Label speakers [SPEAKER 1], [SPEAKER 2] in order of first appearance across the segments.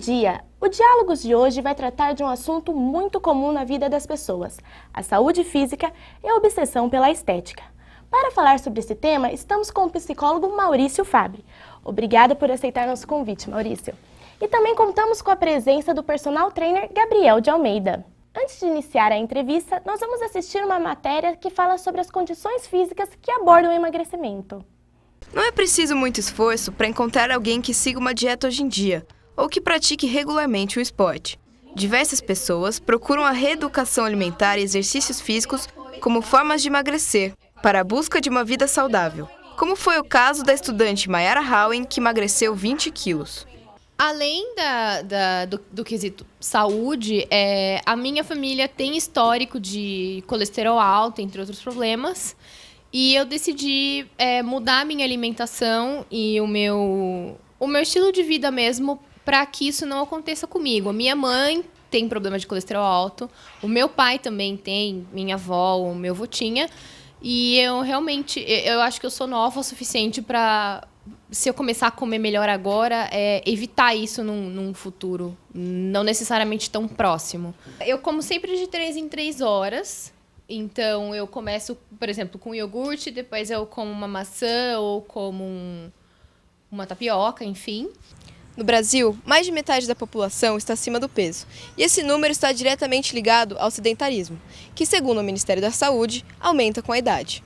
[SPEAKER 1] dia! O Diálogos de hoje vai tratar de um assunto muito comum na vida das pessoas, a saúde física e a obsessão pela estética. Para falar sobre esse tema, estamos com o psicólogo Maurício Fabre. Obrigada por aceitar nosso convite, Maurício. E também contamos com a presença do personal trainer Gabriel de Almeida. Antes de iniciar a entrevista, nós vamos assistir uma matéria que fala sobre as condições físicas que abordam o emagrecimento.
[SPEAKER 2] Não é preciso muito esforço para encontrar alguém que siga uma dieta hoje em dia, ou que pratique regularmente um esporte. Diversas pessoas procuram a reeducação alimentar e exercícios físicos como formas de emagrecer, para a busca de uma vida saudável, como foi o caso da estudante Mayara Howen, que emagreceu 20 quilos.
[SPEAKER 3] Além do quesito saúde, a minha família tem histórico de colesterol alto, entre outros problemas. E eu decidi mudar a minha alimentação e o meu estilo de vida mesmo para que isso não aconteça comigo. A minha mãe tem problema de colesterol alto, o meu pai também tem, minha avó, o meu avô tinha. E eu acho que eu sou nova o suficiente para, se eu começar a comer melhor agora, evitar isso num futuro, não necessariamente tão próximo. Eu como sempre de 3 em 3 horas. Então, eu começo, por exemplo, com iogurte, depois eu como uma maçã ou como uma tapioca, enfim.
[SPEAKER 2] No Brasil, mais de metade da população está acima do peso, e esse número está diretamente ligado ao sedentarismo, que, segundo o Ministério da Saúde, aumenta com a idade.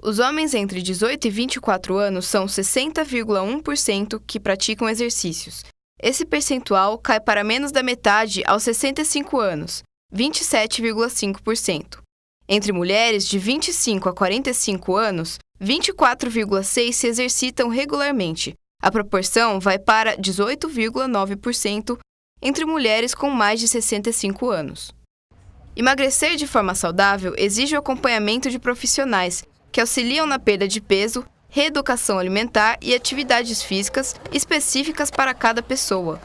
[SPEAKER 2] Os homens entre 18 e 24 anos são 60,1% que praticam exercícios. Esse percentual cai para menos da metade aos 65 anos, 27,5%. Entre mulheres de 25 a 45 anos, 24,6% se exercitam regularmente. A proporção vai para 18,9% entre mulheres com mais de 65 anos. Emagrecer de forma saudável exige o acompanhamento de profissionais que auxiliam na perda de peso, reeducação alimentar e atividades físicas específicas para cada pessoa.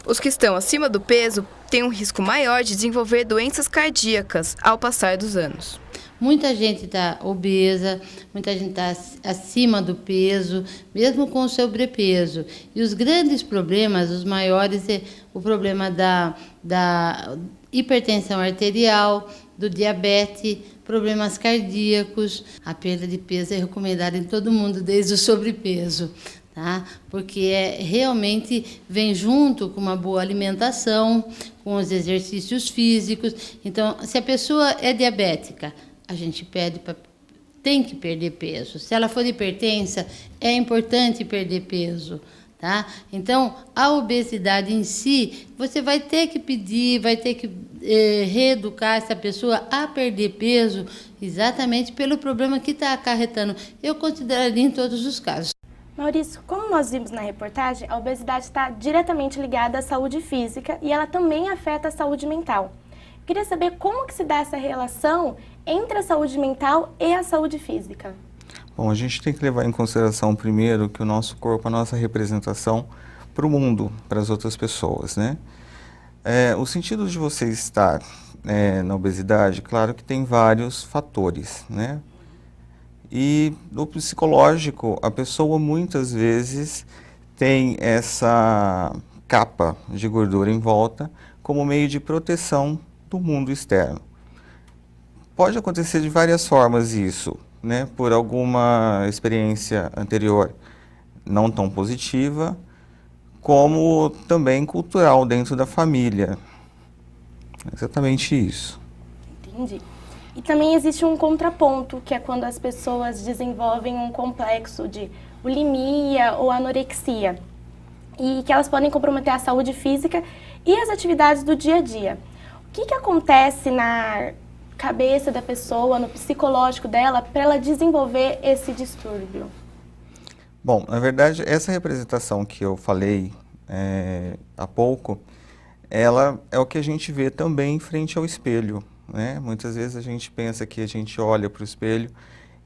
[SPEAKER 2] Os que estão acima do peso têm um risco maior de desenvolver doenças cardíacas ao passar dos anos.
[SPEAKER 4] Muita gente está obesa, muita gente está acima do peso, mesmo com sobrepeso. E os grandes problemas, os maiores, é o problema da hipertensão arterial, do diabetes, problemas cardíacos. A perda de peso é recomendada em todo mundo, desde o sobrepeso. Tá? Porque realmente vem junto com uma boa alimentação, com os exercícios físicos. Então, se a pessoa é diabética, a gente tem que perder peso. Se ela for hipertensa, é importante perder peso. Tá? Então, a obesidade em si, você vai ter que pedir, vai ter que reeducar essa pessoa a perder peso exatamente pelo problema que está acarretando. Eu consideraria em todos os casos.
[SPEAKER 1] Maurício, como nós vimos na reportagem, a obesidade está diretamente ligada à saúde física e ela também afeta a saúde mental. Queria saber como que se dá essa relação entre a saúde mental e a saúde física.
[SPEAKER 5] Bom, a gente tem que levar em consideração primeiro que o nosso corpo, a nossa representação para o mundo, para as outras pessoas, né? O sentido de você estar na obesidade, claro que tem vários fatores, né? E no psicológico, a pessoa muitas vezes tem essa capa de gordura em volta como meio de proteção do mundo externo. Pode acontecer de várias formas isso, né? Por alguma experiência anterior não tão positiva, como também cultural dentro da família. Exatamente isso.
[SPEAKER 1] Entendi. E também existe um contraponto, que é quando as pessoas desenvolvem um complexo de bulimia ou anorexia, e que elas podem comprometer a saúde física e as atividades do dia a dia. O que acontece na cabeça da pessoa, no psicológico dela, para ela desenvolver esse distúrbio?
[SPEAKER 5] Bom, na verdade, essa representação que eu falei há pouco, ela é o que a gente vê também em frente ao espelho, né? Muitas vezes a gente pensa que a gente olha para o espelho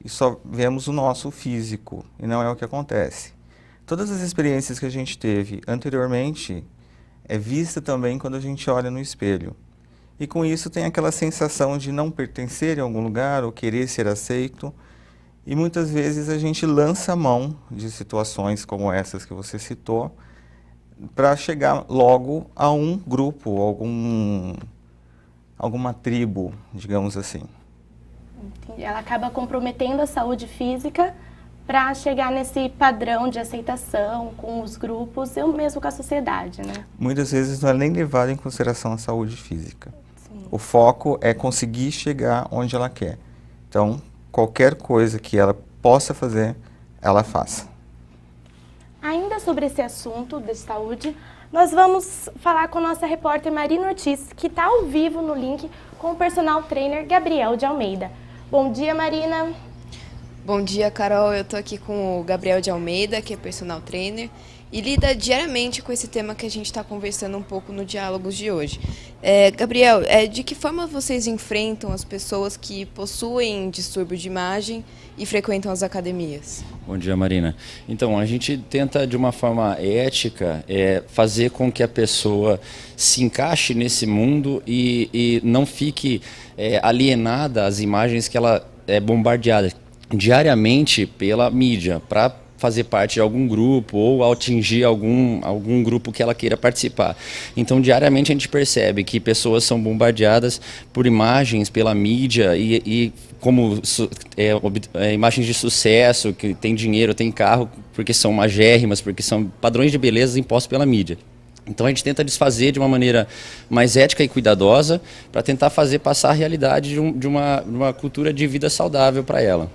[SPEAKER 5] e só vemos o nosso físico, e não é o que acontece. Todas as experiências que a gente teve anteriormente é vista também quando a gente olha no espelho. E com isso tem aquela sensação de não pertencer a algum lugar ou querer ser aceito. E muitas vezes a gente lança a mão de situações como essas que você citou, para chegar logo a um grupo, alguma tribo, digamos assim.
[SPEAKER 1] Entendi. Ela acaba comprometendo a saúde física para chegar nesse padrão de aceitação com os grupos e mesmo com a sociedade, né?
[SPEAKER 5] Muitas vezes não é nem levado em consideração a saúde física.
[SPEAKER 1] Sim.
[SPEAKER 5] O foco é conseguir chegar onde ela quer. Então, qualquer coisa que ela possa fazer, ela faça.
[SPEAKER 1] Ainda sobre esse assunto de saúde, nós vamos falar com a nossa repórter Marina Ortiz, que está ao vivo no link com o personal trainer Gabriel de Almeida. Bom dia, Marina.
[SPEAKER 2] Bom dia, Carol. Eu tô aqui com o Gabriel de Almeida, que é personal trainer, e lida diariamente com esse tema que a gente está conversando um pouco no Diálogos de hoje. Gabriel, de que forma vocês enfrentam as pessoas que possuem distúrbio de imagem e frequentam as academias?
[SPEAKER 6] Bom dia, Marina. Então, a gente tenta, de uma forma ética, fazer com que a pessoa se encaixe nesse mundo e não fique alienada às imagens que ela é bombardeada diariamente pela mídia, para fazer parte de algum grupo ou atingir algum grupo que ela queira participar. Então, diariamente a gente percebe que pessoas são bombardeadas por imagens pela mídia e como imagens de sucesso, que tem dinheiro, tem carro, porque são magérrimas, porque são padrões de beleza impostos pela mídia. Então a gente tenta desfazer de uma maneira mais ética e cuidadosa para tentar fazer passar a realidade de uma cultura de vida saudável para ela.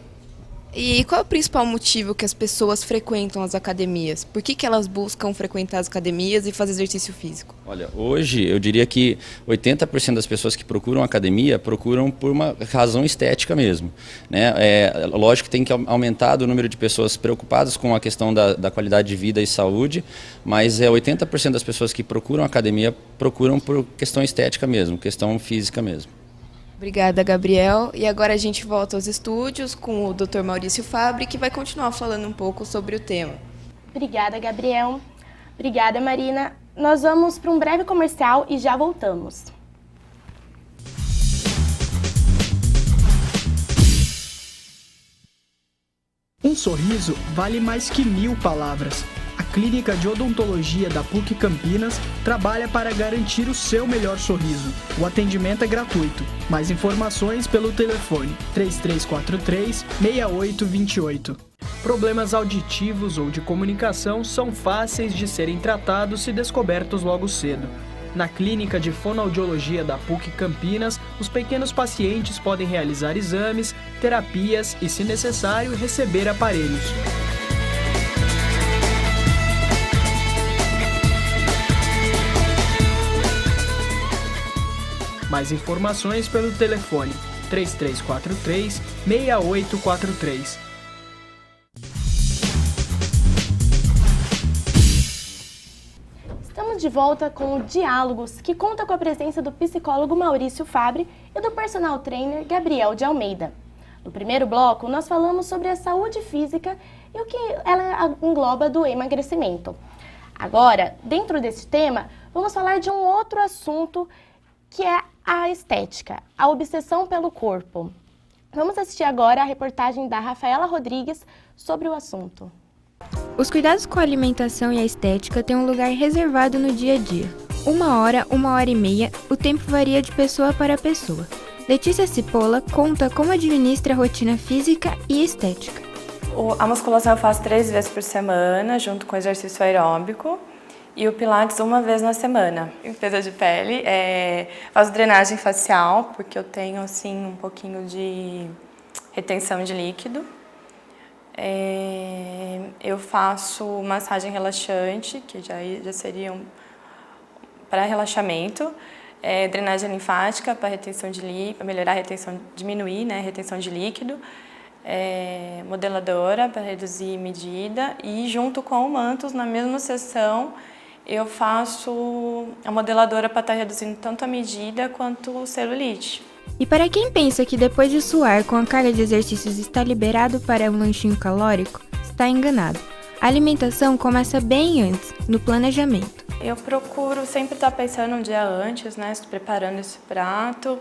[SPEAKER 2] E qual é o principal motivo que as pessoas frequentam as academias? Por que elas buscam frequentar as academias e fazer exercício físico?
[SPEAKER 6] Olha, hoje eu diria que 80% das pessoas que procuram academia procuram por uma razão estética mesmo, né? Lógico que tem que aumentar o número de pessoas preocupadas com a questão da qualidade de vida e saúde, mas 80% das pessoas que procuram academia procuram por questão estética mesmo, questão física mesmo.
[SPEAKER 2] Obrigada, Gabriel. E agora a gente volta aos estúdios com o Dr. Maurício Fabre, que vai continuar falando um pouco sobre o tema.
[SPEAKER 1] Obrigada, Gabriel. Obrigada, Marina. Nós vamos para um breve comercial e já voltamos.
[SPEAKER 7] Um sorriso vale mais que 1000 palavras. A Clínica de Odontologia da PUC Campinas trabalha para garantir o seu melhor sorriso. O atendimento é gratuito. Mais informações pelo telefone 3343-6828. Problemas auditivos ou de comunicação são fáceis de serem tratados se descobertos logo cedo. Na Clínica de Fonoaudiologia da PUC Campinas, os pequenos pacientes podem realizar exames, terapias e, se necessário, receber aparelhos. Mais informações pelo telefone 3343-6843.
[SPEAKER 1] Estamos de volta com o Diálogos, que conta com a presença do psicólogo Maurício Fabre e do personal trainer Gabriel de Almeida. No primeiro bloco, nós falamos sobre a saúde física e o que ela engloba do emagrecimento. Agora, dentro desse tema, vamos falar de um outro assunto que é a estética, a obsessão pelo corpo. Vamos assistir agora a reportagem da Rafaela Rodrigues sobre o assunto.
[SPEAKER 8] Os cuidados com a alimentação e a estética têm um lugar reservado no dia a dia. 1 hora e meia, o tempo varia de pessoa para pessoa. Letícia Cipolla conta como administra a rotina física e estética.
[SPEAKER 9] A musculação eu faço 3 vezes por semana, junto com exercício aeróbico. E o Pilates 1 vez na semana. Limpeza de pele, faço drenagem facial, porque eu tenho assim um pouquinho de retenção de líquido. Eu faço massagem relaxante, que já seria para relaxamento. Drenagem linfática para retenção de líquido, para melhorar a retenção, diminuir, né, a retenção de líquido. Modeladora para reduzir medida. E junto com o mantos, na mesma sessão, eu faço a modeladora para estar reduzindo tanto a medida quanto o celulite.
[SPEAKER 8] E para quem pensa que depois de suar com a carga de exercícios está liberado para um lanchinho calórico, está enganado. A alimentação começa bem antes, no planejamento.
[SPEAKER 9] Eu procuro sempre estar pensando um dia antes, né, preparando esse prato.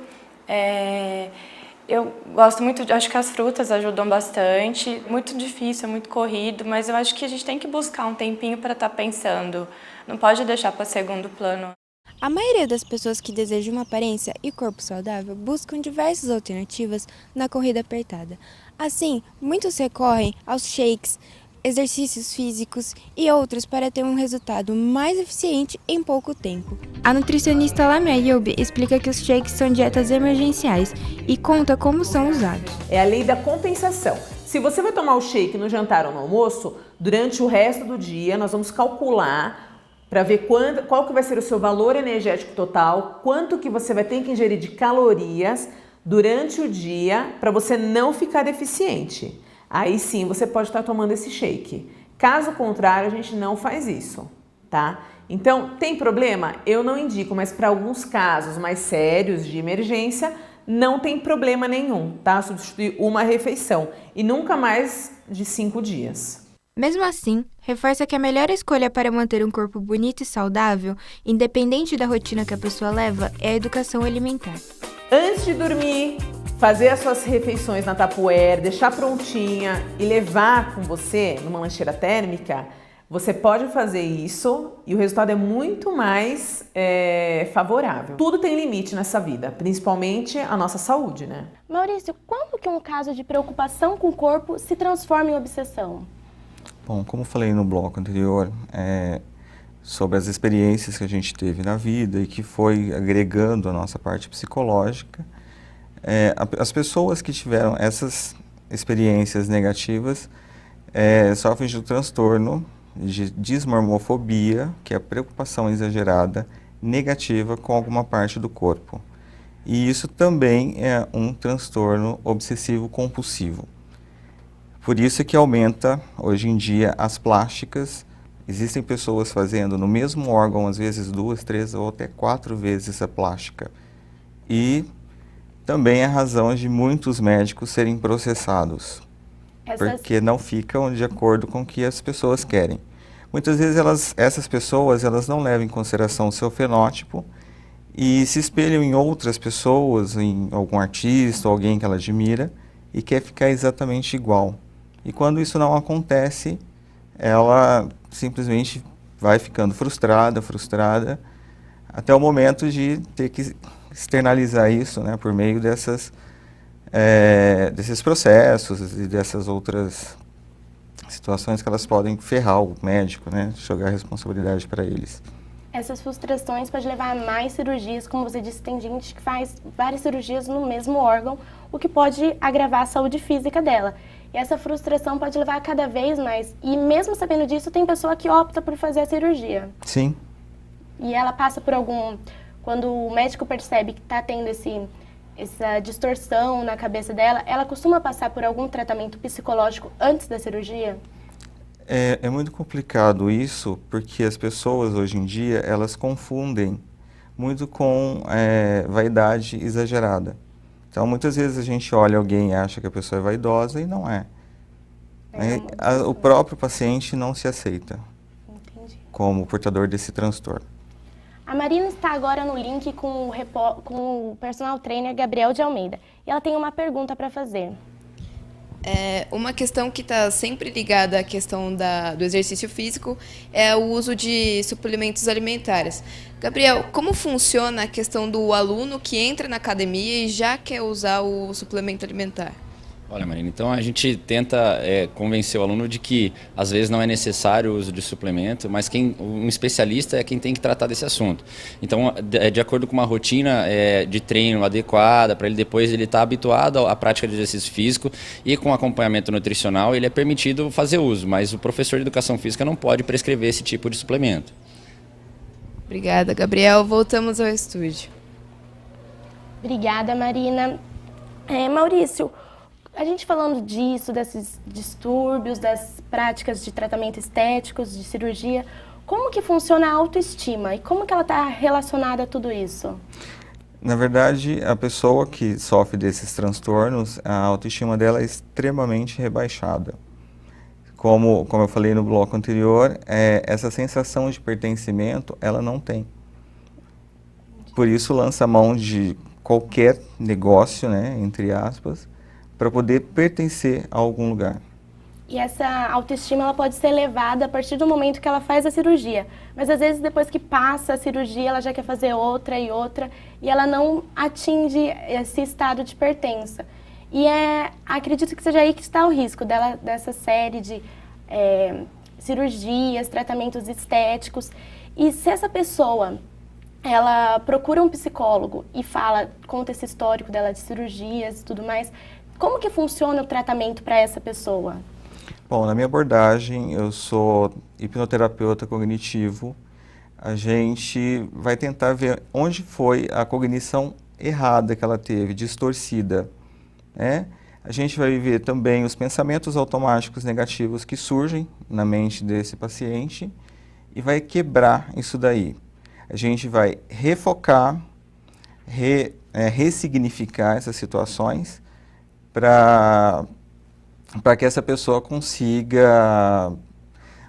[SPEAKER 9] Eu gosto muito, acho que as frutas ajudam bastante. Muito difícil, é muito corrido, mas eu acho que a gente tem que buscar um tempinho para estar pensando. Não pode deixar para segundo plano.
[SPEAKER 8] A maioria das pessoas que desejam uma aparência e corpo saudável buscam diversas alternativas na corrida apertada. Assim, muitos recorrem aos shakes, exercícios físicos e outros para ter um resultado mais eficiente em pouco tempo. A nutricionista Lamia Ayoub explica que os shakes são dietas emergenciais e conta como são usados.
[SPEAKER 10] É a lei da compensação. Se você vai tomar o shake no jantar ou no almoço, durante o resto do dia nós vamos calcular para ver qual que vai ser o seu valor energético total, quanto que você vai ter que ingerir de calorias durante o dia para você não ficar deficiente. Aí sim você pode estar tomando esse shake. Caso contrário, a gente não faz isso, tá? Então, tem problema? Eu não indico, mas para alguns casos mais sérios de emergência, não tem problema nenhum, tá? Substituir uma refeição e nunca mais de 5 dias.
[SPEAKER 8] Mesmo assim, reforça que a melhor escolha para manter um corpo bonito e saudável, independente da rotina que a pessoa leva, é a educação alimentar.
[SPEAKER 10] Antes de dormir, fazer as suas refeições na Tupperware, deixar prontinha e levar com você numa lancheira térmica, você pode fazer isso e o resultado é muito mais favorável. Tudo tem limite nessa vida, principalmente a nossa saúde, né?
[SPEAKER 1] Maurício, quando que um caso de preocupação com o corpo se transforma em obsessão?
[SPEAKER 5] Bom, como falei no bloco anterior, sobre as experiências que a gente teve na vida e que foi agregando a nossa parte psicológica, as pessoas que tiveram essas experiências negativas sofrem de um transtorno de dismorfofobia, que é a preocupação exagerada negativa com alguma parte do corpo. E isso também é um transtorno obsessivo-compulsivo. Por isso que aumenta, hoje em dia, as plásticas. Existem pessoas fazendo no mesmo órgão, às vezes 2, 3 ou até 4 vezes a plástica. E também a razão de muitos médicos serem processados, porque não ficam de acordo com o que as pessoas querem. Muitas vezes essas pessoas não levam em consideração o seu fenótipo e se espelham em outras pessoas, em algum artista, alguém que ela admira, e quer ficar exatamente igual. E quando isso não acontece, ela simplesmente vai ficando frustrada, até o momento de ter que externalizar isso, né, por meio desses processos e dessas outras situações que elas podem ferrar o médico, né, jogar a responsabilidade para eles.
[SPEAKER 1] Essas frustrações podem levar a mais cirurgias, como você disse, tem gente que faz várias cirurgias no mesmo órgão, o que pode agravar a saúde física dela. E essa frustração pode levar a cada vez mais. E mesmo sabendo disso, tem pessoa que opta por fazer a cirurgia.
[SPEAKER 5] Sim.
[SPEAKER 1] E ela passa por quando o médico percebe que está tendo essa distorção na cabeça dela, ela costuma passar por algum tratamento psicológico antes da cirurgia?
[SPEAKER 5] É muito complicado isso, porque as pessoas hoje em dia, elas confundem muito com vaidade exagerada. Então, muitas vezes a gente olha alguém e acha que a pessoa é vaidosa e não é. O próprio paciente não se aceita.
[SPEAKER 1] Entendi.
[SPEAKER 5] Como portador desse transtorno.
[SPEAKER 1] A Marina está agora no link com o personal trainer Gabriel de Almeida. E ela tem uma pergunta para fazer.
[SPEAKER 2] Uma questão que está sempre ligada à questão do exercício físico é o uso de suplementos alimentares. Gabriel, como funciona a questão do aluno que entra na academia e já quer usar o suplemento alimentar?
[SPEAKER 6] Olha, Marina, então a gente tenta convencer o aluno de que às vezes não é necessário o uso de suplemento, mas um especialista é quem tem que tratar desse assunto. Então, de acordo com uma rotina de treino adequada, para ele depois ele estar habituado à prática de exercício físico e com acompanhamento nutricional, ele é permitido fazer uso, mas o professor de educação física não pode prescrever esse tipo de suplemento.
[SPEAKER 2] Obrigada, Gabriel. Voltamos ao estúdio.
[SPEAKER 1] Obrigada, Marina. Maurício, a gente falando disso, desses distúrbios, das práticas de tratamento estéticos, de cirurgia, como que funciona a autoestima e como que ela está relacionada a tudo isso?
[SPEAKER 5] Na verdade, a pessoa que sofre desses transtornos, a autoestima dela é extremamente rebaixada. Como eu falei no bloco anterior, essa sensação de pertencimento ela não tem. Por isso lança a mão de qualquer negócio, né, entre aspas, para poder pertencer a algum lugar.
[SPEAKER 1] E essa autoestima ela pode ser elevada a partir do momento que ela faz a cirurgia. Mas às vezes depois que passa a cirurgia, ela já quer fazer outra e outra, e ela não atinge esse estado de pertença. E acredito que seja aí que está o risco dessa série de cirurgias, tratamentos estéticos. E se essa pessoa ela procura um psicólogo e conta esse histórico dela de cirurgias e tudo mais, como que funciona o tratamento para essa pessoa?
[SPEAKER 5] Bom, na minha abordagem, eu sou hipnoterapeuta cognitivo. A gente vai tentar ver onde foi a cognição errada que ela teve, distorcida, né? A gente vai ver também os pensamentos automáticos negativos que surgem na mente desse paciente e vai quebrar isso daí. A gente vai refocar, ressignificar essas situações para que essa pessoa consiga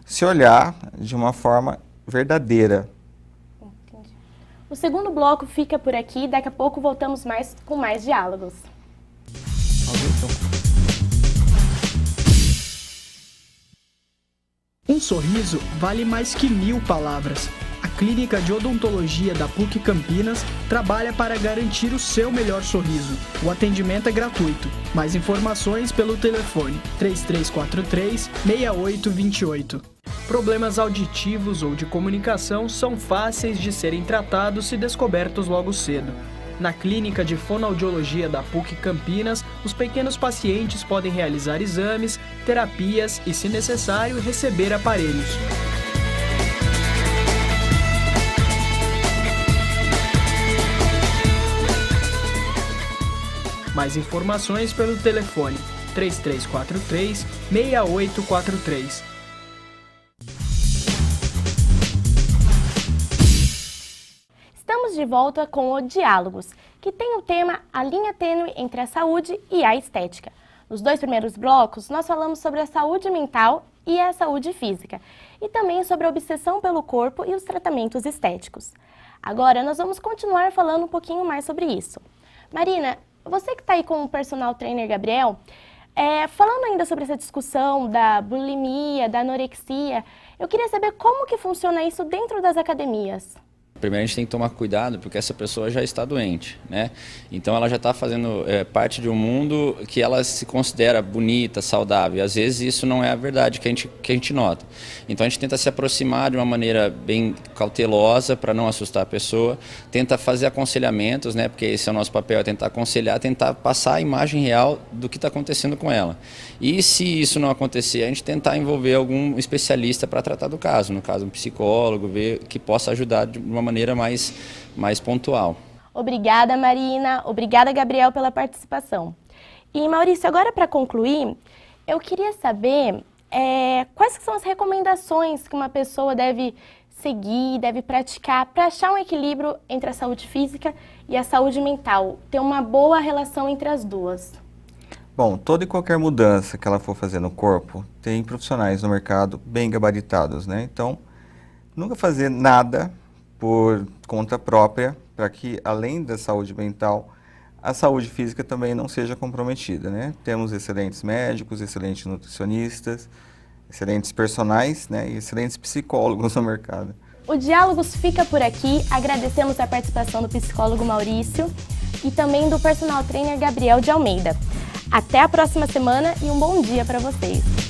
[SPEAKER 5] se olhar de uma forma verdadeira.
[SPEAKER 1] Entendi. O segundo bloco fica por aqui, daqui a pouco voltamos com mais diálogos.
[SPEAKER 7] Um sorriso vale mais que 1000 palavras. A Clínica de Odontologia da PUC Campinas trabalha para garantir o seu melhor sorriso. O atendimento é gratuito. Mais informações pelo telefone 3343-6828. Problemas auditivos ou de comunicação são fáceis de serem tratados se descobertos logo cedo. Na Clínica de Fonoaudiologia da PUC Campinas, os pequenos pacientes podem realizar exames, terapias e, se necessário, receber aparelhos. Mais informações pelo telefone 3343-6843.
[SPEAKER 1] Estamos de volta com o Diálogos, que tem o tema A Linha Tênue entre a Saúde e a Estética. Nos 2 primeiros blocos, nós falamos sobre a saúde mental e a saúde física, e também sobre a obsessão pelo corpo e os tratamentos estéticos. Agora, nós vamos continuar falando um pouquinho mais sobre isso. Marina, você que está aí com o personal trainer Gabriel, falando ainda sobre essa discussão da bulimia, da anorexia, eu queria saber como que funciona isso dentro das academias.
[SPEAKER 6] Primeiro a gente tem que tomar cuidado porque essa pessoa já está doente, né? Então ela já está fazendo parte de um mundo que ela se considera bonita, saudável. E às vezes isso não é a verdade que a gente nota. Então a gente tenta se aproximar de uma maneira bem cautelosa para não assustar a pessoa. Tenta fazer aconselhamentos, né? Porque esse é o nosso papel, é tentar aconselhar, tentar passar a imagem real do que está acontecendo com ela. E se isso não acontecer, a gente tentar envolver algum especialista para tratar do caso. No caso, um psicólogo, ver que possa ajudar de uma maneira mais pontual.
[SPEAKER 1] Obrigada, Marina. Obrigada, Gabriel, pela participação. E, Maurício, agora para concluir, eu queria saber quais são as recomendações que uma pessoa deve seguir, deve praticar para achar um equilíbrio entre a saúde física e a saúde mental, ter uma boa relação entre as duas.
[SPEAKER 5] Bom, toda e qualquer mudança que ela for fazer no corpo, tem profissionais no mercado bem gabaritados, né? Então, nunca fazer nada por conta própria, para que, além da saúde mental, a saúde física também não seja comprometida, né? Temos excelentes médicos, excelentes nutricionistas, excelentes personagens, né? E excelentes psicólogos no mercado.
[SPEAKER 1] O Diálogos fica por aqui. Agradecemos a participação do psicólogo Maurício e também do personal trainer Gabriel de Almeida. Até a próxima semana e um bom dia para vocês!